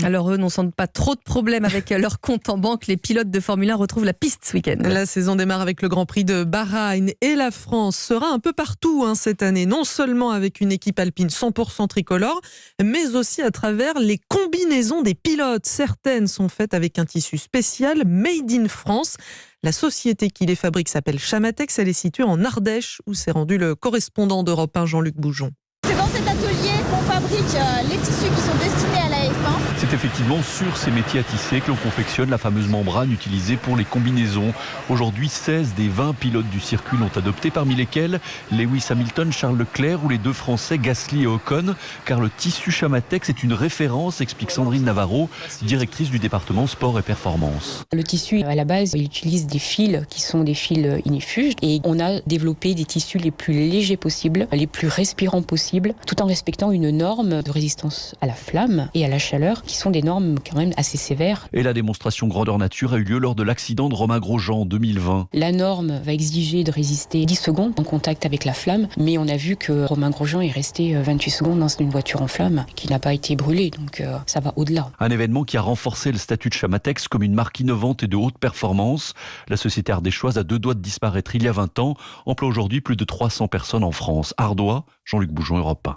Alors eux n'ont sans doute pas trop de problèmes avec leur compte en banque. Les pilotes de Formule 1 retrouvent la piste ce week-end. La saison démarre avec le Grand Prix de Bahreïn et la France sera un peu partout cette année. Non seulement avec une équipe alpine 100% tricolore, mais aussi à travers les combinaisons des pilotes. Certaines sont faites avec un tissu spécial Made in France. La société qui les fabrique s'appelle Chamatex. Elle est située en Ardèche où s'est rendu le correspondant d'Europe 1, Jean-Luc Boujon. C'est dans cet atelier qu'on fabrique les tissus qui sont destinés à la F1. C'est effectivement sur ces métiers à tisser que l'on confectionne la fameuse membrane utilisée pour les combinaisons. Aujourd'hui, 16 des 20 pilotes du circuit l'ont adopté, parmi lesquels Lewis Hamilton, Charles Leclerc ou les deux Français Gasly et Ocon, car le tissu Chamatex est une référence, explique Sandrine Navarro, directrice du département sport et performance. Le tissu, à la base, il utilise des fils qui sont des fils ignifuges et on a développé des tissus les plus légers possibles, les plus respirants possibles, tout en respectant une norme de résistance à la flamme et à la chaleur qui sont des normes quand même assez sévères. Et la démonstration grandeur nature a eu lieu lors de l'accident de Romain Grosjean en 2020. La norme va exiger de résister 10 secondes en contact avec la flamme, mais on a vu que Romain Grosjean est resté 28 secondes dans une voiture en flamme qui n'a pas été brûlée, donc ça va au-delà. Un événement qui a renforcé le statut de Chamatex comme une marque innovante et de haute performance. La société ardéchoise a 2 doigts de disparaître il y a 20 ans, emploie aujourd'hui plus de 300 personnes en France. Ardois, Jean-Luc Boujon, Europe 1.